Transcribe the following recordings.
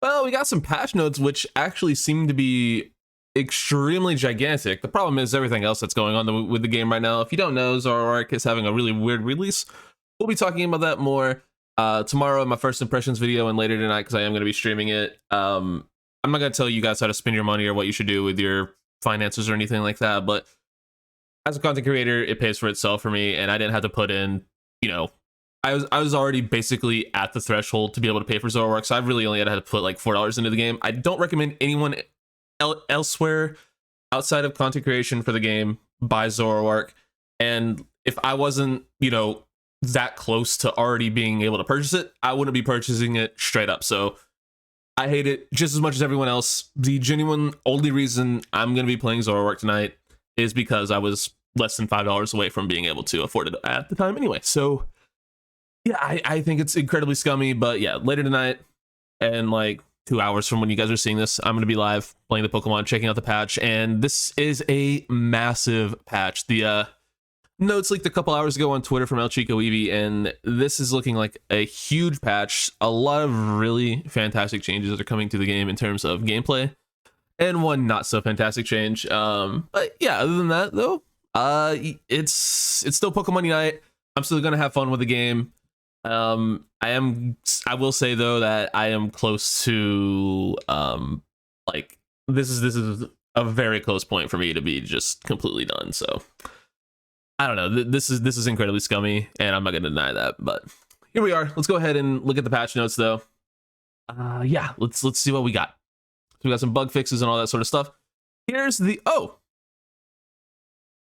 Well, we got some patch notes which actually seem to be extremely gigantic. The problem is everything else that's going on with the game right now. If you don't know, Zoroark is having a really weird release. We'll be talking about that more tomorrow in my first impressions video and later tonight because I am going to be streaming it. I'm not going to tell you guys how to spend your money or what you should do with your finances or anything like that, but as a content creator, it pays for itself for me, and I didn't have to put in, you know, I was already basically at the threshold to be able to pay for Zoroark, so I really only had to put like $4 into the game. I don't recommend anyone elsewhere outside of content creation for the game buy Zoroark, and if I wasn't, you know, that close to already being able to purchase it, I wouldn't be purchasing it straight up. So I hate it just as much as everyone else. The genuine only reason I'm going to be playing Zoroark tonight is because I was less than $5 away from being able to afford it at the time anyway. So yeah, I think it's incredibly scummy, but yeah, later tonight and like 2 hours from when you guys are seeing this, I'm going to be live playing the Pokemon, checking out the patch, and this is a massive patch. The notes leaked a couple hours ago on Twitter from El Chico Eevee, and this is looking like a huge patch. A lot of really fantastic changes that are coming to the game in terms of gameplay, and one not so fantastic change. But yeah, other than that though, it's still Pokemon Unite. I'm still gonna have fun with the game. I will say though that I am close to like this is a very close point for me to be just completely done. So I don't know, this is incredibly scummy, and I'm not gonna deny that, but here we are. Let's go ahead and look at the patch notes though. Yeah, let's see what we got. So we got some bug fixes and all that sort of stuff. Here's the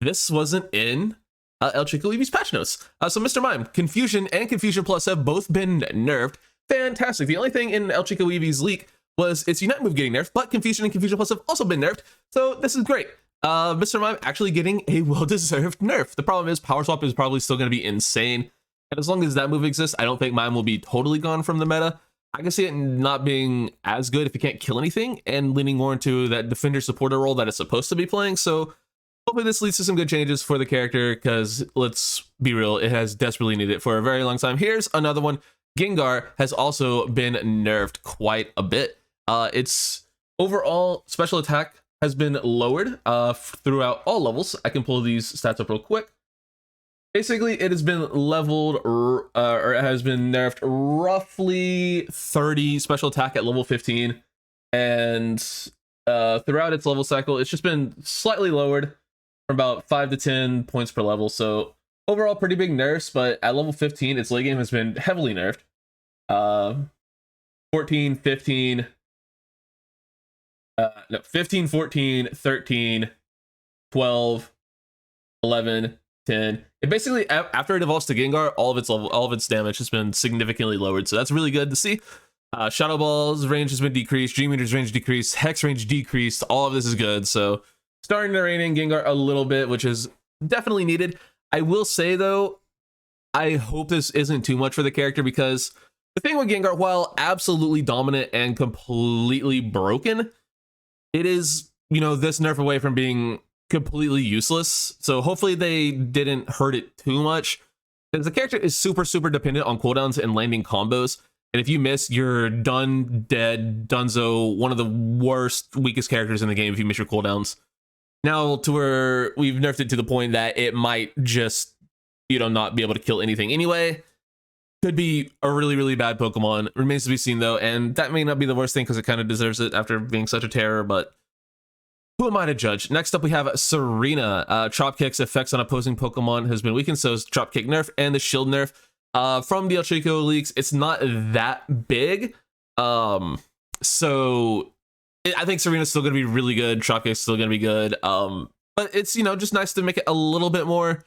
this wasn't in El Chico Eevee's patch notes. So Mr. Mime, Confusion and Confusion Plus have both been nerfed. Fantastic. The only thing in El Chico Eevee's leak was its Unite move getting nerfed, but Confusion and Confusion Plus have also been nerfed. So this is great. Mr. Mime actually getting a well-deserved nerf. The problem is Power Swap is probably still going to be insane. And as long as that move exists, I don't think Mime will be totally gone from the meta. I can see it not being as good if you can't kill anything and leaning more into that defender supporter role that it's supposed to be playing. So hopefully this leads to some good changes for the character, because let's be real, it has desperately needed it for a very long time. Here's another one. Gengar has also been nerfed quite a bit. Its overall special attack has been lowered throughout all levels. I can pull these stats up real quick. Basically, it has been leveled or it has been nerfed roughly 30 special attack at level 15, and throughout its level cycle, it's just been slightly lowered from about 5 to 10 points per level. So overall, pretty big nerfs, but at level 15, its late game has been heavily nerfed. 14, 15, 14, 13, 12, 11, 10. It basically, after it evolves to Gengar, all of its damage has been significantly lowered. So that's really good to see. Shadow Ball's range has been decreased, Dream Eater's range decreased, Hex range decreased. All of this is good. So starting to rein in Gengar a little bit, which is definitely needed. I will say though, I hope this isn't too much for the character, because the thing with Gengar, while absolutely dominant and completely broken, it is, you know, this nerf away from being completely useless. So hopefully they didn't hurt it too much, because the character is super dependent on cooldowns and landing combos. And if you miss, you're done, dead, dunzo, one of the worst, weakest characters in the game if you miss your cooldowns. Now to where we've nerfed it to the point that it might just, you know, not be able to kill anything anyway. Could be a really bad Pokemon. Remains to be seen though, and that may not be the worst thing because it kind of deserves it after being such a terror, but who am I to judge? Next up we have Serena. Chop Kick's effects on opposing Pokemon has been weakened, so is Chop Kick nerf and the Shield nerf. From the El Chico leaks, it's not that big. So I think Serena's still going to be really good. Chop Kick's still going to be good. But it's, you know, just nice to make it a little bit more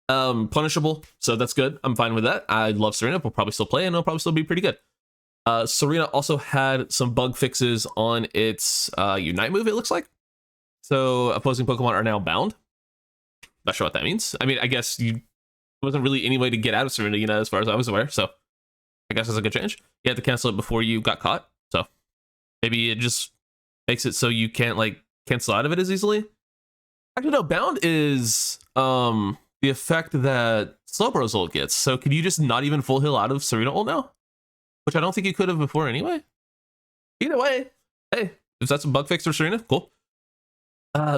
punishable. So that's good. I'm fine with that. I love Serena. We'll probably still play, and it'll probably still be pretty good. Serena also had some bug fixes on its Unite move, it looks like. So opposing Pokemon are now bound. Not sure what that means. I mean, I guess there wasn't really any way to get out of Serena, you know, as far as I was aware. So I guess that's a good change. You had to cancel it before you got caught. So maybe it just makes it so you can't like cancel out of it as easily. Actually, no, bound is the effect that Slowbro's ult gets. So could you just not even full heal out of Serena ult now? Which I don't think you could have before anyway. Either way, hey, if that's a bug fix for Serena, cool.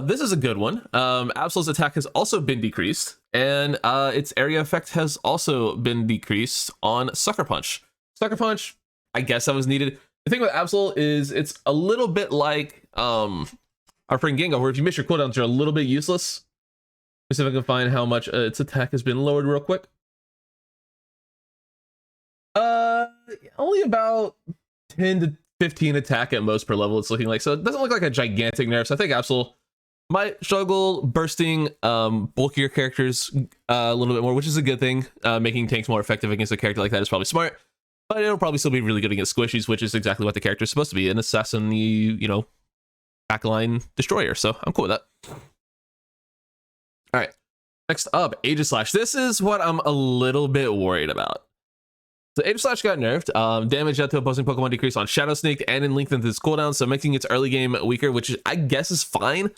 This is a good one. ABSOL's attack has also been decreased, and its area effect has also been decreased on Sucker Punch. Sucker Punch, I guess that was needed. The thing with ABSOL is it's a little bit like our friend Gengar, where if you miss your cooldowns, you're a little bit useless. Let's see if I can find how much its attack has been lowered real quick. Only about 10 to 15 attack at most per level, it's looking like. So it doesn't look like a gigantic nerf. So I think ABSOL might struggle bursting bulkier characters a little bit more, which is a good thing. Making tanks more effective against a character like that is probably smart, but it'll probably still be really good against squishies, which is exactly what the character is supposed to be, an assassin, you know, backline destroyer. So I'm cool with that. All right, next up, Aegislash. This is what I'm a little bit worried about. So Aegislash got nerfed. Damage out to opposing Pokemon decreased on Shadow Sneak and in lengthened its cooldown, so making its early game weaker, which I guess is fine.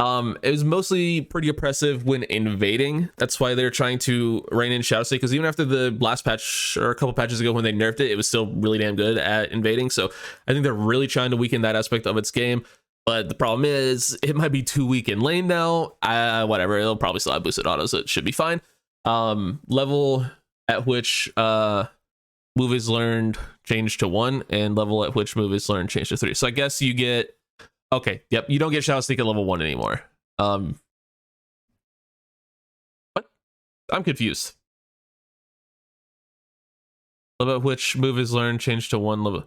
It was mostly pretty oppressive when invading. That's why they're trying to rein in Shadow Sneak, because even after the last patch or a couple patches ago when they nerfed it, it was still really damn good at invading. So I think they're really trying to weaken that aspect of its game. But the problem is it might be too weak in lane now. Whatever, it'll probably still have boosted auto, so it should be fine. Level at which move is learned changed to 1, and level at which move is learned changed to 3. So I guess you get, okay, yep, you don't get Shadow Sneak at level 1 anymore. What? I'm confused. Level at which move is learned changed to 1 level.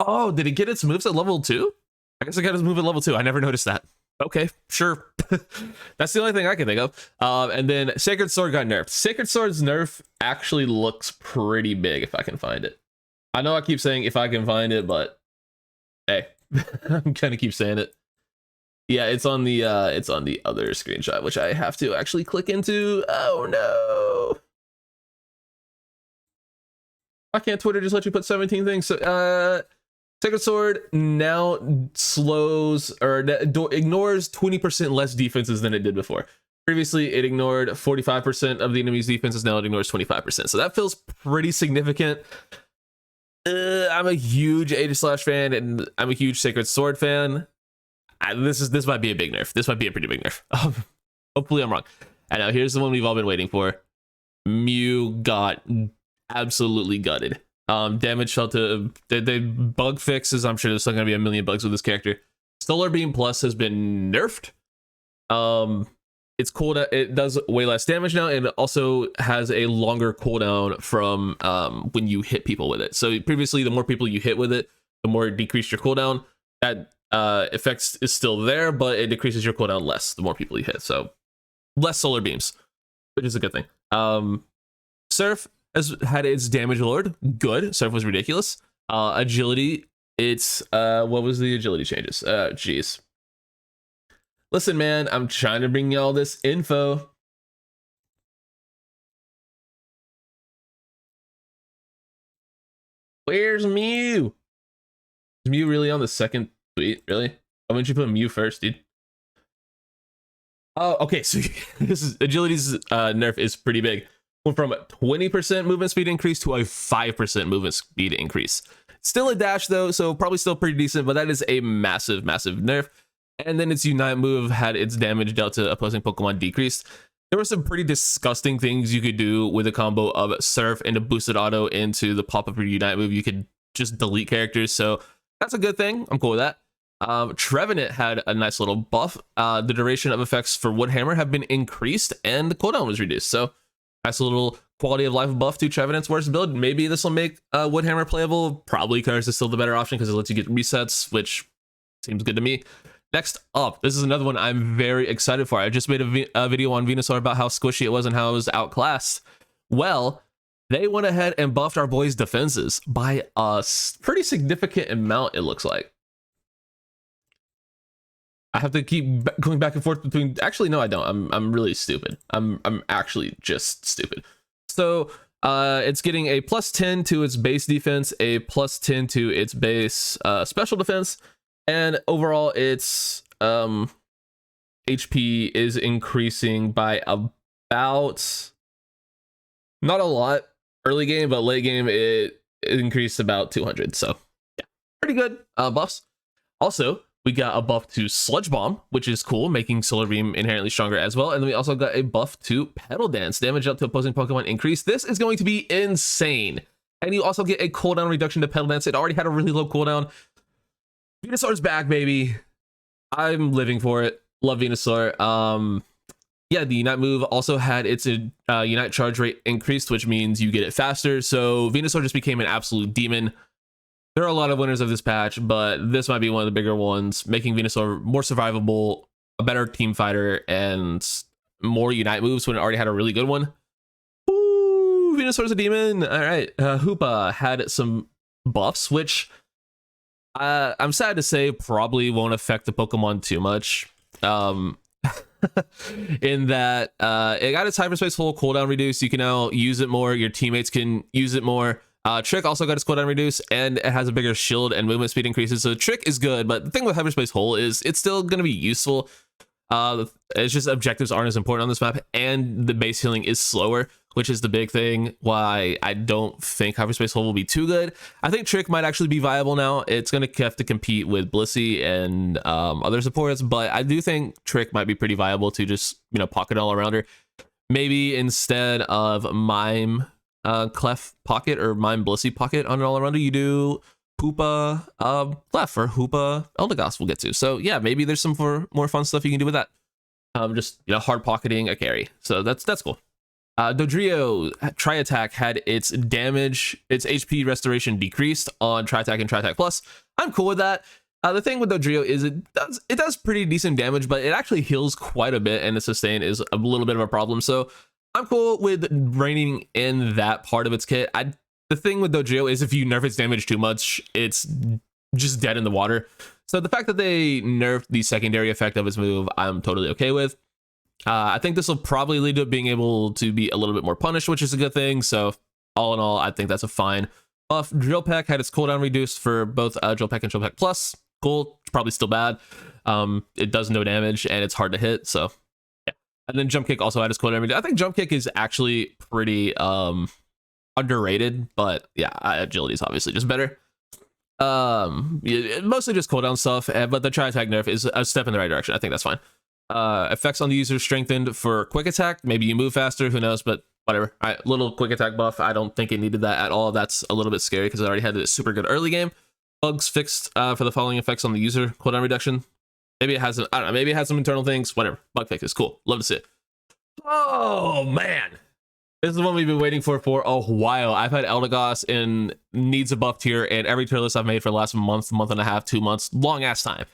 Oh, did it get its moves at level 2? I guess it got its move at level 2. I never noticed that. Okay, sure. That's the only thing I can think of. And then Sacred Sword got nerfed. Sacred Sword's nerf actually looks pretty big if I can find it. I know I keep saying if I can find it, but hey, I'm gonna keep saying it. Yeah, it's on the other screenshot, which I have to actually click into. Oh no. Why can't Twitter just let you put 17 things? So Sacred Sword now slows or ignores 20% less defenses than it did before. Previously, it ignored 45% of the enemy's defenses. Now it ignores 25%. So that feels pretty significant. I'm a huge Aegislash fan, and I'm a huge Sacred Sword fan. This might be a big nerf. This might be a pretty big nerf. Hopefully I'm wrong. And now here's the one we've all been waiting for. Mew got absolutely gutted. Damage fell to the bug fixes. I'm sure there's still gonna be a million bugs with this character. Solar Beam Plus has been nerfed. It's cooldown. It does way less damage now, and it also has a longer cooldown from when you hit people with it. So previously, the more people you hit with it, the more it decreased your cooldown. That effect is still there, but it decreases your cooldown less the more people you hit. So less solar beams, which is a good thing. Surf has had its damage lowered. Good. Surf was ridiculous. Agility. It's what was the agility changes? Geez. Listen, man, I'm trying to bring you all this info. Where's Mew? Is Mew really on the second tweet? Really? Why wouldn't you put Mew first, dude? Oh, okay. So this is agility's nerf is pretty big. Went from a 20% movement speed increase to a 5% movement speed increase. Still a dash though, so probably still pretty decent, but that is a massive, massive nerf. And then its Unite move had its damage dealt to opposing Pokemon decreased. There were some pretty disgusting things you could do with a combo of Surf and a boosted auto into the pop-up Unite move. You could just delete characters, so that's a good thing. I'm cool with that. Trevenant had a nice little buff. The duration of effects for Woodhammer have been increased, and the cooldown was reduced. So nice little quality of life buff to Trevenant's worst build. Maybe this will make Woodhammer playable. Probably Curse is still the better option because it lets you get resets, which seems good to me. Next up, this is another one I'm very excited for. I just made a video on Venusaur about how squishy it was and how it was outclassed. Well, they went ahead and buffed our boy's defenses by a pretty significant amount, it looks like. I have to keep going back and forth between... Actually, no, I don't. I'm really stupid. I'm actually just stupid. So it's getting a +10 to its base defense, a +10 to its base special defense, and overall its HP is increasing by about, not a lot, early game, but late game it increased about 200. So yeah, pretty good buffs. Also, we got a buff to Sludge Bomb, which is cool, making Solar Beam inherently stronger as well. And then we also got a buff to Petal Dance, damage up to opposing Pokemon increase. This is going to be insane. And you also get a cooldown reduction to Petal Dance. It already had a really low cooldown. Venusaur's back, baby. I'm living for it. Love Venusaur. Yeah, the Unite move also had its Unite charge rate increased, which means you get it faster. So Venusaur just became an absolute demon. There are a lot of winners of this patch, but this might be one of the bigger ones, making Venusaur more survivable, a better team fighter, and more Unite moves when it already had a really good one. Ooh, Venusaur's a demon. All right, Hoopa had some buffs, which I'm sad to say probably won't affect the Pokemon too much. In that it got its hyperspace full cooldown reduced. You can now use it more. Your teammates can use it more. Trick also got its cooldown reduced, and it has a bigger shield and movement speed increases. So Trick is good, but the thing with hyperspace hole is it's still going to be useful. It's just objectives aren't as important on this map, and the base healing is slower, which is the big thing why I don't think hyperspace hole will be too good. I think Trick might actually be viable now. It's going to have to compete with Blissey and other supports, but I do think Trick might be pretty viable to just, you know, pocket all around her. Maybe instead of Mime Clef pocket or Mime Blissey pocket on an all arounder, you do Hoopa Clef or Hoopa Eldegoss we'll get to. So yeah, maybe there's some more fun stuff you can do with that. Just, you know, hard pocketing a carry. So that's cool. Dodrio Tri-Attack had its damage, its HP restoration decreased on Tri-Attack and Tri-Attack Plus. I'm cool with that. The thing with Dodrio is it does pretty decent damage, but it actually heals quite a bit, and the sustain is a little bit of a problem. So I'm cool with reining in that part of its kit. The thing with Dodrio is if you nerf its damage too much, it's just dead in the water. So the fact that they nerfed the secondary effect of its move, I'm totally okay with. I think this will probably lead to being able to be a little bit more punished, which is a good thing. So all in all, I think that's a fine buff. Drill Peck had its cooldown reduced for both Drill Peck and Drill Peck Plus. Cool, probably still bad. It does no damage and it's hard to hit. So yeah. And then Jump Kick also had its cooldown reduced. I think Jump Kick is actually pretty underrated, but yeah, agility is obviously just better. Mostly just cooldown stuff, but the Tri-Attack nerf is a step in the right direction. I think that's fine. Effects on the user strengthened for quick attack. Maybe you move faster, who knows, but whatever. All right, little quick attack buff. I don't think it needed that at all. That's a little bit scary because it already had a super good early game. Bugs fixed for the following effects on the user cooldown reduction. Maybe it has I don't know, maybe it has some internal things, whatever. Bug fixes, cool, love to see it. Oh man, this is the one we've been waiting for a while. I've had Eldegoss in needs a buff tier and every tier list I've made for the last month and a half, 2 months, long ass time.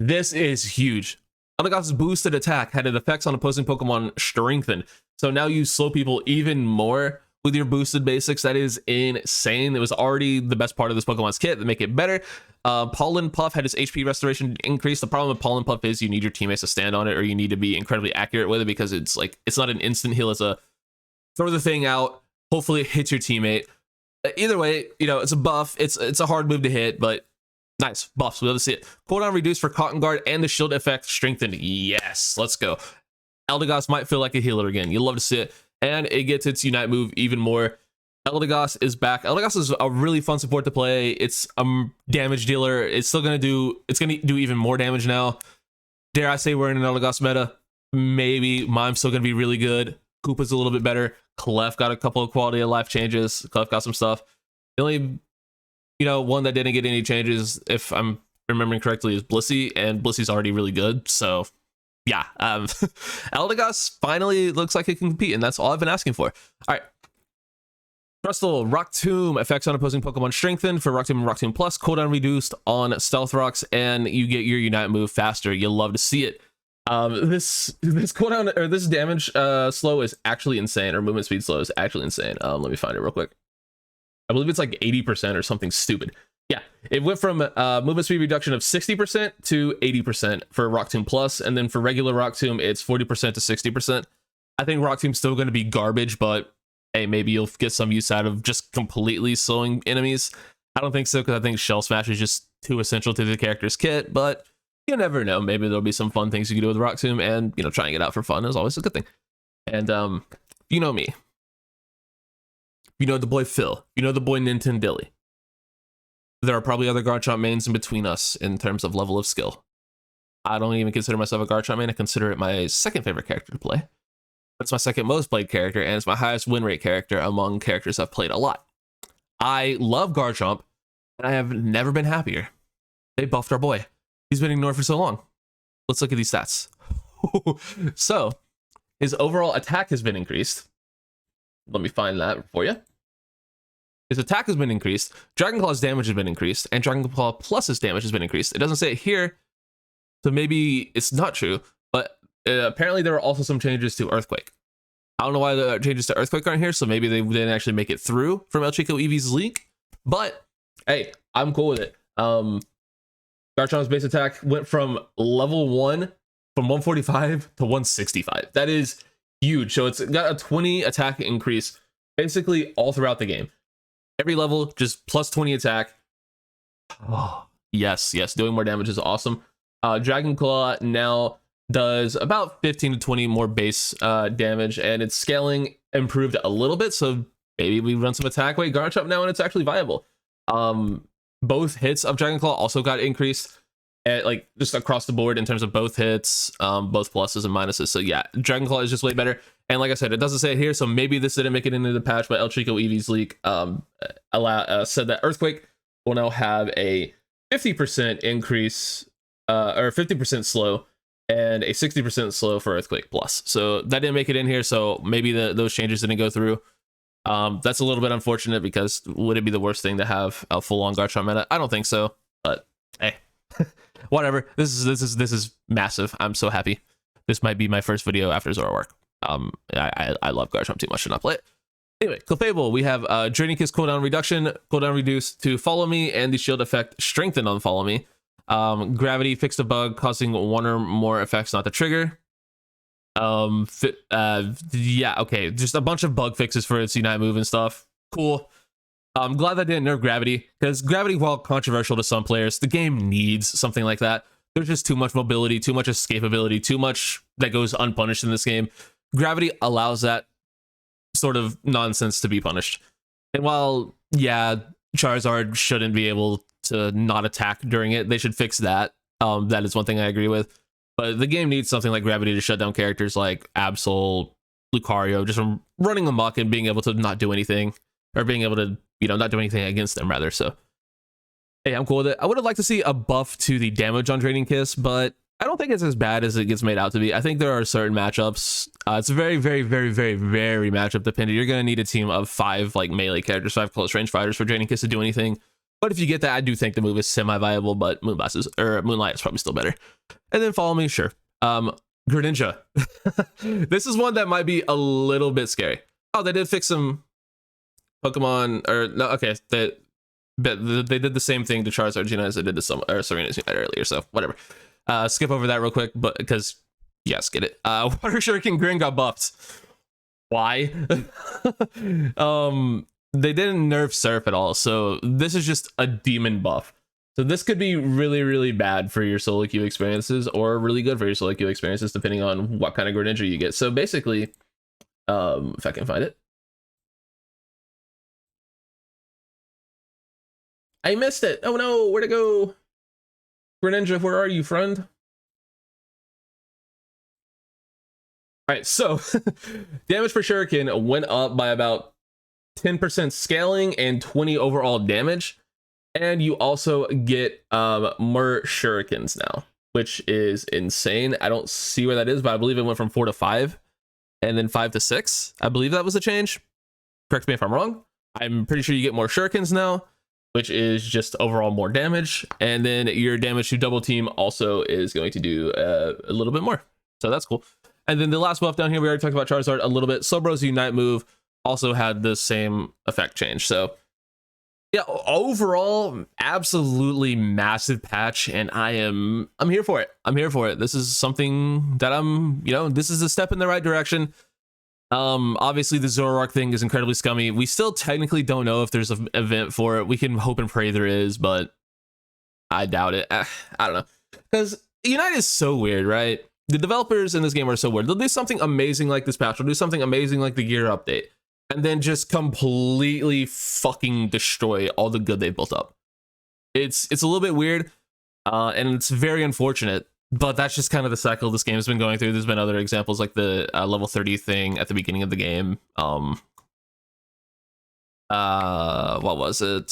This is huge. Eldegoss's boosted attack had an effects on opposing Pokemon strengthened. So now you slow people even more with your boosted basics. That is insane. It was already the best part of this Pokemon's kit that make it better. Pollen Puff had its HP restoration increase. The problem with Pollen Puff is you need your teammates to stand on it, or you need to be incredibly accurate with it because it's like, it's not an instant heal. It's a throw the thing out. Hopefully it hits your teammate. Either way, you know, it's a buff. It's a hard move to hit, but nice buffs. We'll be able to see it. Cooldown reduced for Cotton Guard and the shield effect strengthened. Yes, let's go. Eldegoss might feel like a healer again. You'll love to see it. And it gets its Unite move even more. Eldegoss is back. Eldegoss is a really fun support to play. It's a damage dealer. It's gonna do even more damage now. Dare I say we're in an Eldegoss meta? Maybe. Mime's still gonna be really good. Koopa's a little bit better. Clef got a couple of quality of life changes. Clef got some stuff. The only, you know, one that didn't get any changes, if I'm remembering correctly, is Blissey, and Blissey's already really good. So yeah, Eldegoss finally looks like it can compete, and that's all I've been asking for. All right. Crustle, Rock Tomb, effects on opposing Pokemon strengthened for Rock Tomb and Rock Tomb Plus, cooldown reduced on Stealth Rocks, and you get your Unite move faster. You'll love to see it. This cooldown, or this damage slow is actually insane, or movement speed slow is actually insane. Let me find it real quick. I believe it's like 80% or something stupid. Yeah, it went from movement speed reduction of 60% to 80% for Rock Tomb Plus, and then for regular Rock Tomb, it's 40% to 60%. I think Rock Tomb's still going to be garbage, but hey, maybe you'll get some use out of just completely slowing enemies. I don't think so, because I think Shell Smash is just too essential to the character's kit, but you never know. Maybe there'll be some fun things you can do with Rock Tomb, and, you know, trying it out for fun is always a good thing. And, you know me. You know the boy Phil. You know the boy Nintendilly. There are probably other Garchomp mains in between us in terms of level of skill. I don't even consider myself a Garchomp main. I consider it my second favorite character to play. It's my second most played character, and it's my highest win rate character among characters I've played a lot. I love Garchomp, and I have never been happier. They buffed our boy. He's been ignored for so long. Let's look at these stats. So, his overall attack has been increased. Let me find that for you. His attack has been increased, Dragon Claw's damage has been increased, and Dragon Claw Plus's damage has been increased. It doesn't say it here, so maybe it's not true, but apparently there are also some changes to Earthquake. I don't know why the changes to Earthquake aren't here, so maybe they didn't actually make it through from El Chico Eevee's leak, but hey, I'm cool with it. Garchomp's base attack went from level 1 from 145 to 165. That is huge. So it's got a 20 attack increase basically all throughout the game. Every level, just plus 20 attack. Oh, yes, doing more damage is awesome. Dragon Claw now does about 15 to 20 more base damage, and its scaling improved a little bit, so maybe we run some attack weight Garchomp now, and it's actually viable. Both hits of Dragon Claw also got increased, at, like, just across the board in terms of both hits, both pluses and minuses. So yeah, Dragon Claw is just way better. And like I said, it doesn't say it here, so maybe this didn't make it into the patch, but El Chico Eevee's leak said that Earthquake will now have a 50% increase, or 50% slow, and a 60% slow for Earthquake Plus. So that didn't make it in here, so maybe those changes didn't go through. That's a little bit unfortunate, because would it be the worst thing to have a full-on Garchomp meta? I don't think so, but hey, whatever. This is massive. I'm so happy. This might be my first video after Zoroark. I love Garchomp too much to not play it. Anyway, clefable, we have Draining Kiss cooldown reduction, cooldown reduced to Follow Me, and the shield effect strengthened on Follow Me. Gravity fixed a bug causing one or more effects not to trigger. Yeah, okay, just a bunch of bug fixes for its Unite move and stuff. Cool. I'm glad that didn't nerf Gravity, because Gravity, while controversial to some players, the game needs something like that. There's just too much mobility, too much escapability, too much that goes unpunished in this game. Gravity allows that sort of nonsense to be punished. And while, yeah, Charizard shouldn't be able to not attack during it, they should fix that. That is one thing I agree with. But the game needs something like Gravity to shut down characters like ABSOL, Lucario, just from running amok and being able to not do anything, or being able to, not do anything against them, rather. So, hey, I'm cool with it. I would have liked to see a buff to the damage on Draining Kiss, but I don't think it's as bad as it gets made out to be. I think there are certain matchups. It's very, very, very, very, very matchup dependent. You're going to need a team of 5 like melee characters, 5 close range fighters for Draining Kiss to do anything. But if you get that, I do think the move is semi-viable, but Moonlight is probably still better. And then Follow Me, sure. Greninja. This is one that might be a little bit scary. Oh, they did fix some Pokemon, or no, okay, they did the same thing to Charizard Unite as they did to Serena's Unite earlier, so whatever. Skip over that real quick, but because, yes, get it. Water Shuriken Grin got buffed. Why? They didn't nerf Surf at all, so this is just a demon buff. So this could be really, really bad for your solo queue experiences, or really good for your solo queue experiences, depending on what kind of Greninja you get. So basically, if I can find it. I missed it. Oh no, where'd it go? Greninja, where are you, friend? All right, so damage per Shuriken went up by about 10% scaling and 20 overall damage. And you also get more Shurikens now, which is insane. I don't see where that is, but I believe it went from 4 to 5 and then 5 to 6. I believe that was a change. Correct me if I'm wrong. I'm pretty sure you get more Shurikens now, which is just overall more damage. And then your damage to double team also is going to do a little bit more. So that's cool. And then the last buff down here, we already talked about Charizard a little bit. Slowbro's Unite move also had the same effect change. So yeah, overall, absolutely massive patch, and I'm here for it. I'm here for it. This is something that this is a step in the right direction. Obviously the Zoroark thing is incredibly scummy. We still technically don't know if there's an event for it. We can hope and pray there is, but I doubt it. I don't know, because Unite is so weird, right? The developers in this game are so weird. They'll do something amazing like this patch. They'll do something amazing like the gear update. and then just completely fucking destroy all the good they built up. It's a little bit weird, and it's very unfortunate, but that's just kind of the cycle this game has been going through. There's been other examples like the level 30 thing at the beginning of the game. What was it?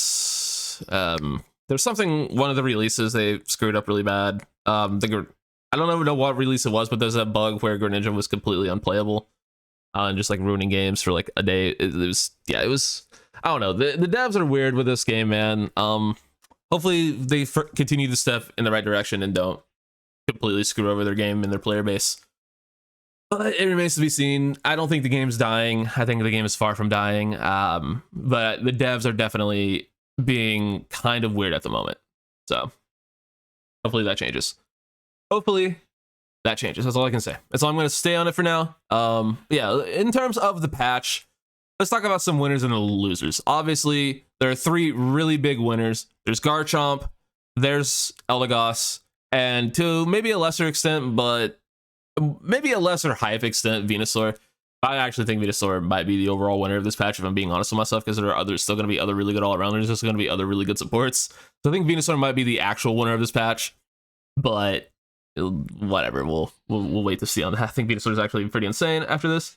There's something, one of the releases they screwed up really bad. I don't even know what release it was, but there's a bug where Greninja was completely unplayable, and just like ruining games for like a day. It was I don't know. The devs are weird with this game, man. Hopefully they continue to step in the right direction and don't completely screw over their game and their player base. But it remains to be seen. I don't think the game's dying. I think the game is far from dying. But the devs are definitely being kind of weird at the moment. So hopefully that changes. Hopefully that changes. That's all I can say. That's all I'm going to stay on it for now. Yeah, in terms of the patch, let's talk about some winners and the losers. Obviously, there are 3 really big winners. There's Garchomp, there's Eldegoss, and to maybe a lesser extent, but maybe a lesser hype extent, Venusaur. I actually think Venusaur might be the overall winner of this patch, if I'm being honest with myself, because there are still going to be other really good all-arounders. There's going to be other really good supports. So I think Venusaur might be the actual winner of this patch, but whatever. We'll wait to see on that. I think Venusaur is actually pretty insane after this.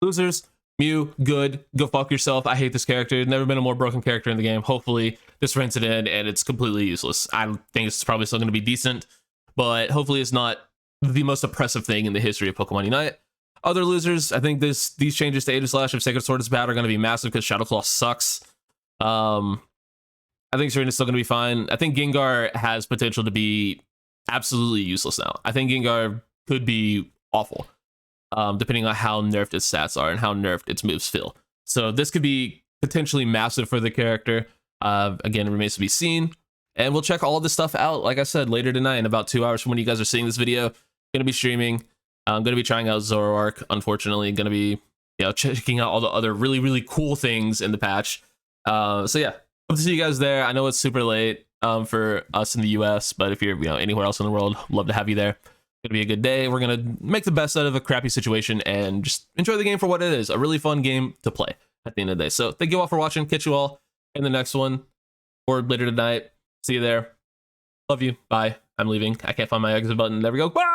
Losers. Mew, good. Go fuck yourself. I hate this character. Never been a more broken character in the game. Hopefully this rinse it in and it's completely useless. I think it's probably still going to be decent, but hopefully it's not the most oppressive thing in the history of Pokemon Unite. Other losers, I think these changes to Aegislash if Sacred Sword is bad are going to be massive because Shadow Claw sucks. I think Serena's still going to be fine. I think Gengar has potential to be absolutely useless now. I think Gengar could be awful. Depending on how nerfed its stats are and how nerfed its moves feel. So this could be potentially massive for the character. Again, it remains to be seen. And we'll check all this stuff out, like I said, later tonight in about 2 hours from when you guys are seeing this video. Going to be streaming. I'm going to be trying out Zoroark, unfortunately. Going to be checking out all the other really, really cool things in the patch. So yeah, hope to see you guys there. I know it's super late for us in the US, but if you're anywhere else in the world, love to have you there. Gonna be a good day. We're gonna make the best out of a crappy situation and just enjoy the game for what it is, a really fun game to play at the end of the day. So thank you all for watching. Catch you all in the next one or later tonight. See you there. Love you. Bye. I'm leaving. I can't find my exit button. There we go. Bye.